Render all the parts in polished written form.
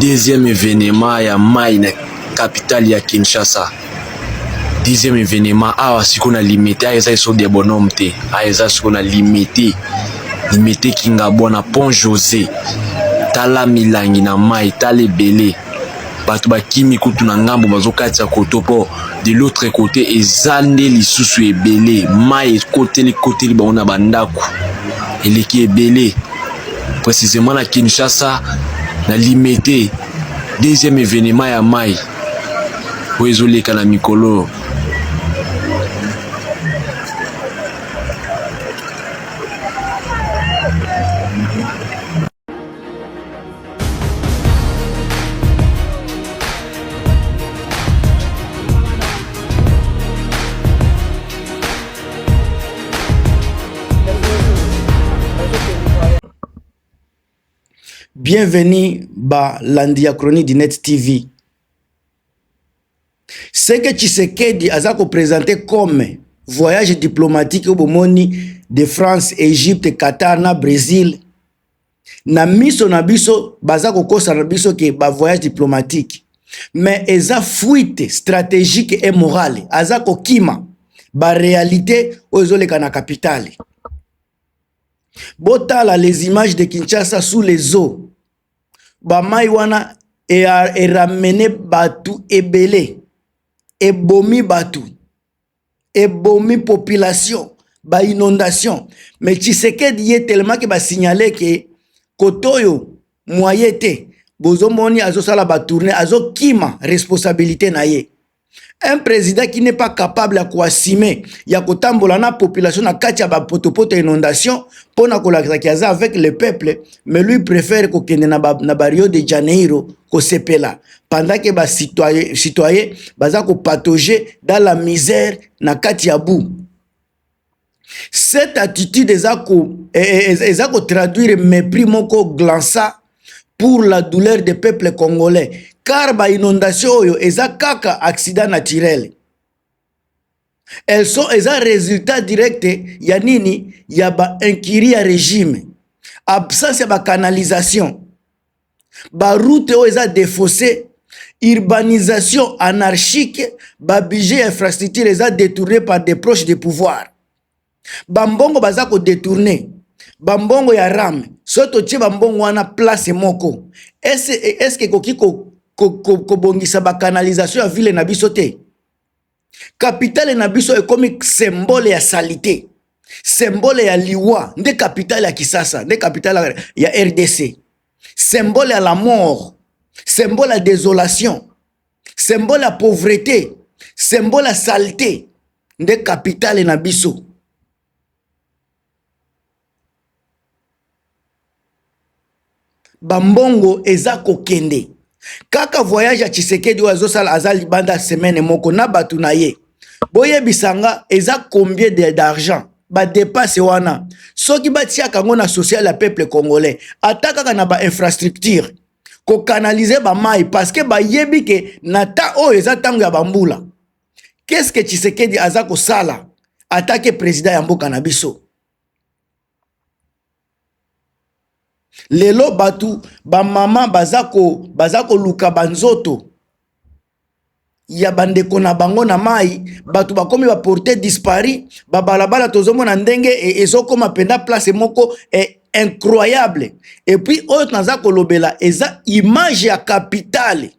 Deuxième événement ya mai na capitale ya Kinshasa. Deuxième événement awa siko na limité eza so de bonhomme te. Eza siko na limité Kingabo na Pont José. Tala milangi na mai tala ebele. Bato bakimi kutu na ngambo bazokatisa koto po de l'autre côté ezande lisusu ebele. Mai côté bango na bandako. Eleki ebele. Précisément na Kinshasa na limité. Deuxième événement ya mai. Oezoleka na mikolo. Bienvenue ba l'Andiachronie du Net TV. Ce que Tshisekedi a présenté comme voyage diplomatique au Bomoni de France, Égypte, Qatar, na Brésil. Na miso na biso bazako kosa na biso ke ba voyage diplomatique. Mais eza fuite stratégique et morale. Azako kima ba réalité ozoleka na capitale. Botala les images de Kinshasa sous les eaux. Ba maiwana e ramené batu ebele. Ebomi batu. Ebomi population. Ba inondation. Mais Tshisekedi y est tellement que ba signalé que kotoyo moyete. Bozomoni azo sala ba tourner azo kima responsabilité na ye. Un président qui n'est pas capable à assumer ya kotambola na population na kati ya ba potopoto inondation pona kolakisa kiaza avec le peuple, mais lui préfère ko kende na ba Rio de Janeiro ko sepela pendant que ba citoyen baza ko patauger dans la misère na kati ya bou. Cette attitude eza ko traduire mépris moko glança pour la douleur des peuples congolais. Car ba inondation yo eza kaka accident naturel. Elles sont un résultat direct ya nini ya ba incurie ya régime. Absence ya ba canalisation. Ba route yo eza défaussé, urbanisation anarchique, ba budget infrastructure eza détourné par des proches du pouvoir. Bambongo baza ko détourner. Bambongo ya ram, soto tie bambongo wana place moko. Est-ce que koki ko bongisa ba canalisation ya ville na biso te? Capitale na biso est comme symbole ya salité. Symbole ya liwa, nde capitale ya Kisasa, nde capitale ya RDC. Symbole ya la mort, symbole ya désolation, symbole ya pauvreté, symbole ya saleté, nde capitale na biso. Bambongo eza kokende. Kaka voyage ya Tshisekedi oyo azosala azali banda semaine moko na batu na ye. Boye bisanga eza combien d'argent ba dépasse wana. Soki batia kango na social ya peuple congolais. Ataka na ba infrastructure. Ko canaliser ba mai parce que ba yebi ke nata oyo eza tango ya bambula. Qu'est-ce que Tshisekedi azako sala? Atake président ya mboka na biso. Lelo batu ba mama bazako luka banzoto ya bandeko na bango na mai batu bakomi ba porter disparu ba balabala tozomona ndenge ezokoma penda place moko incroyable. Et puis oyo nazako lobela eza image ya capitale,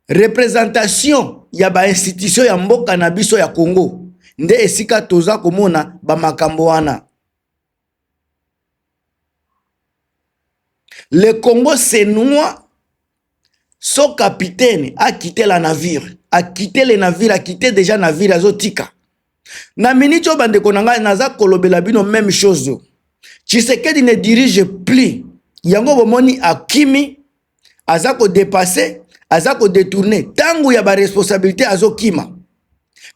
représentation ya ba institution ya mboka na biso ya Congo nde esika toza komona ba makambo wana. Le Congo se noie. Son capitaine a quitté la navire. A quitté le navire, a quitté déjà le navire azotika. Na minito bande konanga naza kolobela bino même chose. Tshisekedi ne dirige plus. Yango bomoni akimi azako dépasser, azako détourner. Tango ya ba responsabilité azokima.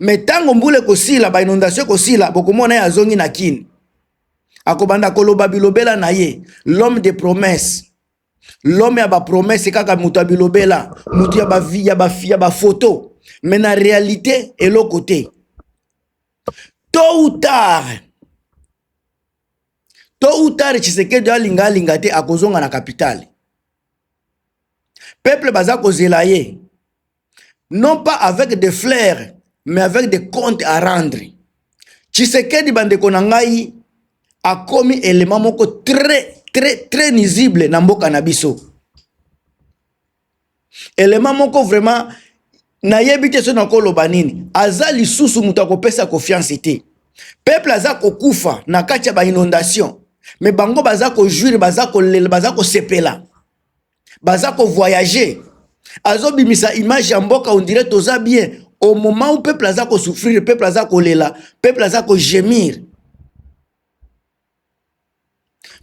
Mais tango mbule kosila ba inondation kosila bokomona azongi na kini. Akobanda koloba bilobela na ye, l'homme de promesse. L'homme a ba promesse kaka mutu abilobela, mutu ya ba vie ya ba photo. Mais na réalité et l'autre côté. Tôt ou tard Tshisekedi alinga te akozonga na capitale. peuple baza kozela ye non pas avec des fleurs mais avec des comptes à rendre. Tshisekedi bandeko na ngai a commis élément moko très nuisible na mboka na biso. Élément moko vraiment na yebite so na koloba nini aza lisusu mutu akopesa confiance te. Peuple aza kokufa na kati ya ba inondation mais bango baza ko jouir baza ko lela baza ko sepela baza ko voyager azo bimisa image ya mboka on dirait toza bien au moment où peuple aza ko souffrir peuple aza ko lela peuple aza ko gémir.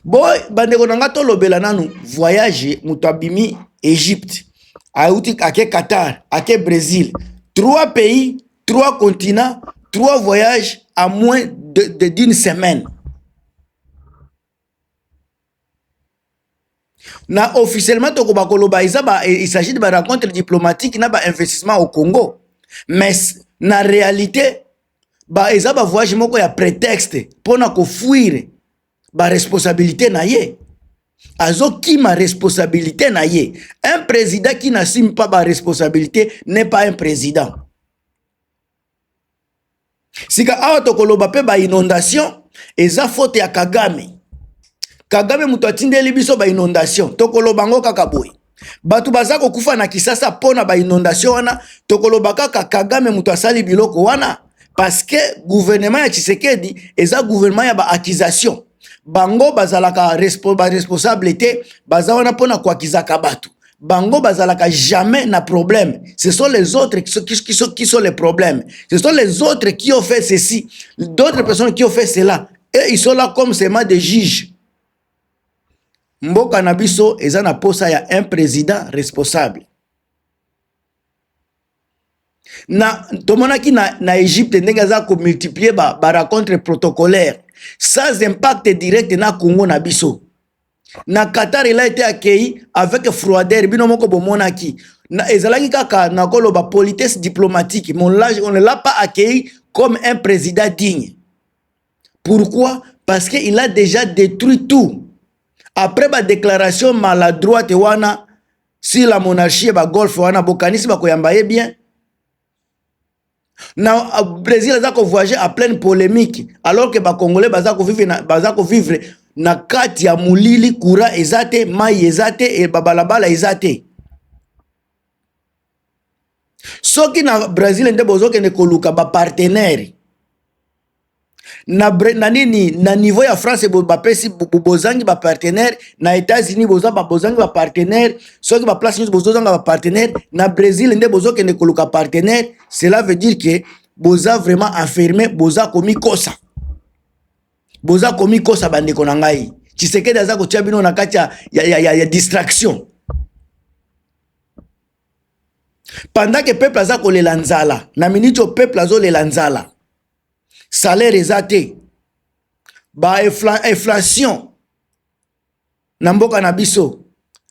Boy bandeko nanga to lobela nanu voyage mutu abimi Égypte Aouti ake Qatar, ake Brésil. 3 pays, 3 continents, 3 voyages à moins d'une semaine. Na officiellement toko bakoloba il s'agit de ba rencontre diplomatique na ba investissement au Congo. Mais na réalité ba ba voyage moko ya prétexte pona ko fuir ba responsabilité na ye. Azo qui ma responsabilité na ye. Un président qui n'assume pas ma responsabilité n'est pas un président. Sika awa tokoloba pe ba inondation eza faute ya Kagame. Kagame mutu atindeli biso ba inondation tokoloba ngo kaka boy. Batu baza kokufa na Kisasa pona ba inondation wana tokoloba kaka Kagame mutu asali biloko wana parce que gouvernement ya Tshisekedi eza gouvernement ya ba accusation. Bango bazalaka responsabilité bazawana pona kwa kizaka batu. Bango bazalaka jamais na problème. Ce sont les autres qui sont les problèmes. Ce sont les autres qui ont fait ceci. D'autres personnes qui ont fait cela. Et ils sont là comme seulement des juges. Mboka na biso eza na posa ya un président responsable. Na tomonaki na Égypte ndenge za ko multiplier ba rencontre protocolaire sans impact direct na Congo na biso. Na Qatar il a été accueilli avec froideur bino moko bomonaki. Na ezalaki kaka na koloba politesse diplomatique. On ne l'a pas accueilli comme un président digne. Pourquoi? Parce qu'il a déjà détruit tout. Après ma déclaration maladroite wana si la monarchie ba golf wana bokanisi ba koyamba ye bien. Na Brésil a voyagé à pleine polémique alors que ba Congolais baza ko vivre na kati ya mulili kura ezate mai ezate et babalabala ezate. Soki na Brésil nde bozoke ne koluka ba partenaire na nini na niveau ya France bapesi bozangi ba partenaire na États-Unis bozangi ba partenaire soki ba place bozanga ba partenaire na Brésil nde bozoke ne koluka partenaire. Cela veut dire que boza vraiment enfermé boza komi kosa bandeko na ngai. Tshisekedi aza ko tia bino na kati ya distraction pendant que peuple aza ko lela nzala na minute peuple azo lela nzala. Salaire ezate ba inflation na mboka na biso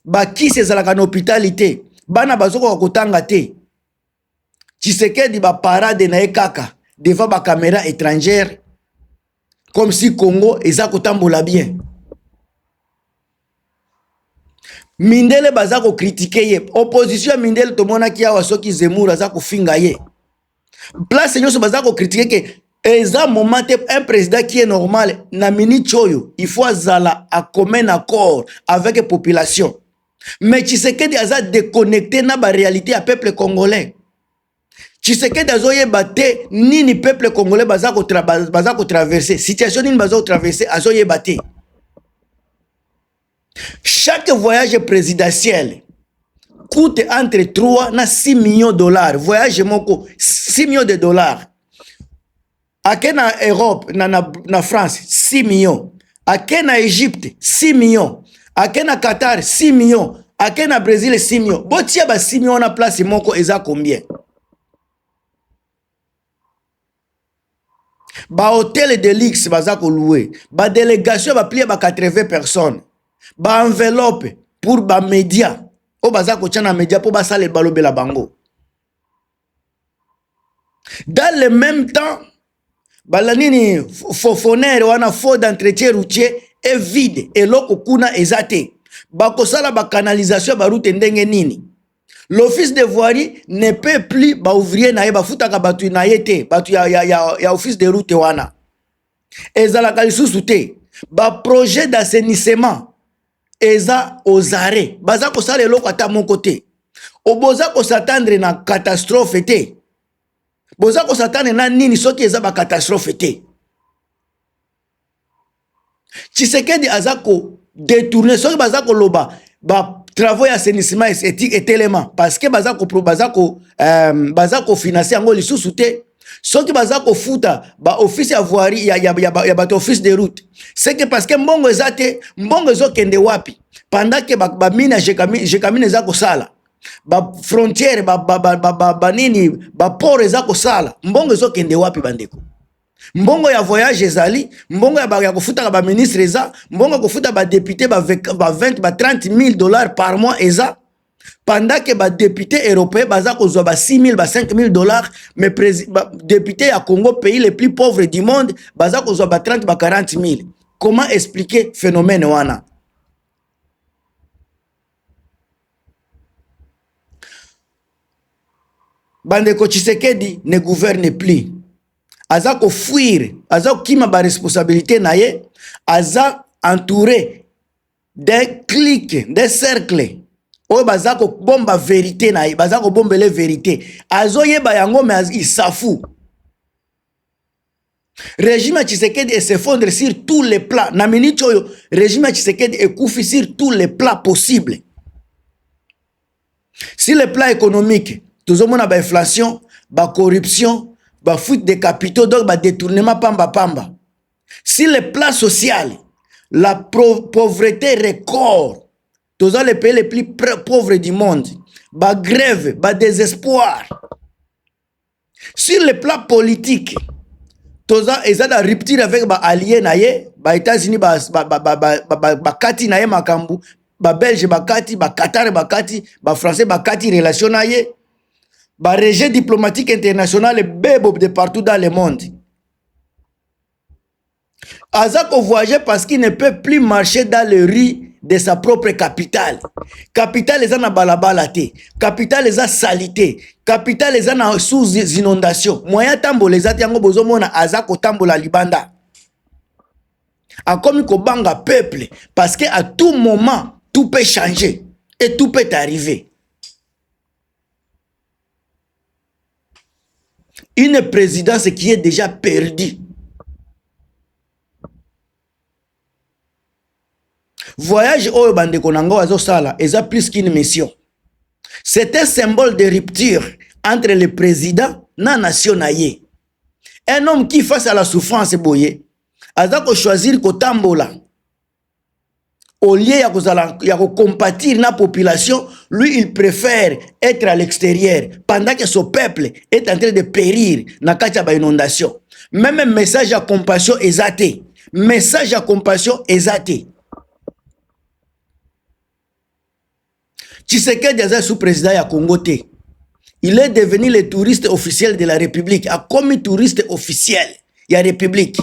ba kisi ezalaka na hôpitalité bana bazoko kotanga te. Tshisekedi ba parade na ekaka devant ba caméra étrangère comme si Congo eza kotambola bien. Mindele baza ko critiquer ye opposition Mindele tomona ki awa soki Zemmour aza ko finga ye place nyoso baza ko critiquer que eza moment un président qui est normal na minute choyo il faut azala à commun accord avec la population. Mais Tshisekedi aza déconnecté na ba réalité à peuple congolais. Tshisekedi azoyeba te nini peuple congolais baza ko traverser situation nini baza ko traverser azoyeba te. Chaque voyage présidentiel coûte entre 3 na 6 millions de dollars. Voyage moko 6 millions de dollars. Ake na Europe, na France, 6 millions. Ake na Égypte, 6 millions. Ake na Qatar, 6 millions. Ake na Brésil, 6 millions. Botia ba 6 millions na place moko eza combien? Ba hôtel de luxe baza ko louer. Ba délégation ba plier ba 80 personnes. Ba enveloppe pour ba média. O baza ko tia na média pour ba sale balobela bango. Dans le même temps, balanini fofonere wana faux d'entretien routier est vide et loko kuna ezate bakosala ba canalisation ba route ndenge nini L'office de voirie ne peut plus ba ouvrier na ye ba futaka batu na ye te, batu ya office de route wana. Ezalaka lisusu te. Ba projet d'assainissement eza aux arrêts. Baza ko sala eloko ata mon côté. Oboza ko s'attendre na catastrophe te. Boza ko s'attendre na nini soki eza ba catastrophe te. Tshisekedi azako détourner soki baza ko loba ba travaux d'assainissement et élément parce que baza ko financer yango lisusu te. Soki baza ko futa ba office ya voirie ya ba office de route. C'est que parce que mbongo ezate, mbongo ezo kende wapi pendant que ba mine jekamine za ko sala. Ba frontière ba nini ba port eza ko sala. Mbongo ezo kende wapi bandeko? Mbongo ya voyage ezali, mbongo ya kofuta ba ministre eza, mbongo ya kofuta ba député ba 20 ba 30 000 dollars par mois eza. Pendant que ba député européen baza kozwa ba 6 000 ba 5 000 dollars, mais député ya Congo, pays le plus pauvre du monde, baza kozwa ba 30 ba 40 000. Comment expliquer phénomène wana? Bandeko Tshisekedi ne gouverne plus. Aza ko fuir, aza kima ba responsabilité na ye, aza entouré des clics, des cercles. Oyo baza ko bomba vérité na ye, baza ko bombele vérité. Azo yeba yango mais il s'afou. Régime Tshisekedi s'effondre sur tous les plans. Na minute oyo, régime Tshisekedi ekufi sur tous les plans possibles. Sur le plan économique, tout le monde a ba inflation, ba corruption, ba fuite de capitaux, donc ba détournement pamba. Sur le plan social, la pauvreté record. Tous les pays les plus pauvres du monde, ba grève, ba désespoir. Sur le plan politique, tous les a rupture avec ba alliés naye, ba États-Unis ba kati naye makambu, ba Belge ba kati, ba Qatar ba kati, ba Français ba kati relation naye, ba rejet diplomatique international bebo de partout dans le monde. Azako voyager parce qu'il ne peut plus marcher dans les rues de sa propre capitale. Capitale les na balabala te. Capitale les a salité. Capitale les na sous inondation. Moyen tambo les a tiango bozomona azako tambo la libanda. A comme ko banga peuple parce que à tout moment tout peut changer et tout peut arriver. Une présidence qui est déjà perdue. Voyage oyo bandeko nango azo sala eza plus qu'une mission. C'est un symbole de rupture entre le président na nation naye. Un homme qui face à la souffrance boye azako choisir ko tambola. Au lieu ya ko compatir na population, lui il préfère être à l'extérieur pendant que son peuple est en train de périr na kati ba inondation. Même un message à compassion ezate. Message à compassion ezate. Tshisekedi est sous-président ya Congo te. Il est devenu le touriste officiel de la République. A comme touriste officiel de la République.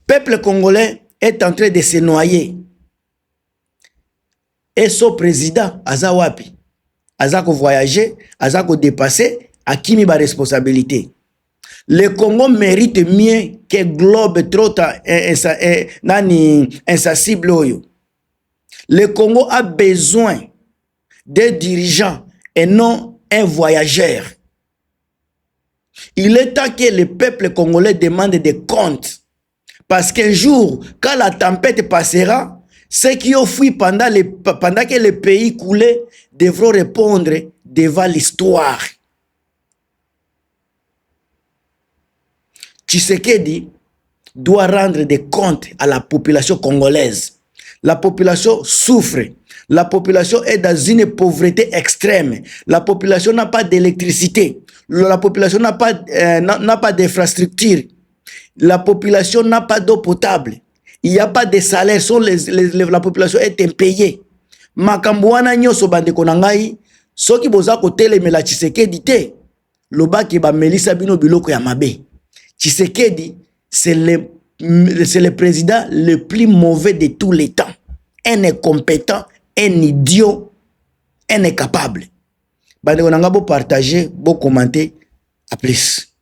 Peuple congolais est en train de se noyer. Et son président, Azawapi, Azako voyager, Azako dépasser, a qui mis ma responsabilité. Le Congo mérite mieux que globe trop insensible. Le Congo a besoin de dirigeants et non un voyageur. Il est temps que le peuple congolais demande des comptes. Parce qu'un jour, quand la tempête passera, ceux qui ont fui pendant que le pays coulait devront répondre devant l'histoire. Tshisekedi doit rendre des comptes à la population congolaise. La population souffre. La population est dans une pauvreté extrême. La population n'a pas d'électricité. La population n'a pas d'infrastructure. La population n'a pas d'eau potable. Il n'y a pas de salaire. La population est impayée. Makambouana nyoso bandeko nangai, soki boza kotele mela Tshisekedi te, lobaki ba melisa bino biloko ya mabe. Tshisekedi, c'est le président le plus mauvais de tous les temps. un incompétent, un idiot, un incapable. Bande on a beau partager, beau commenter, à plus.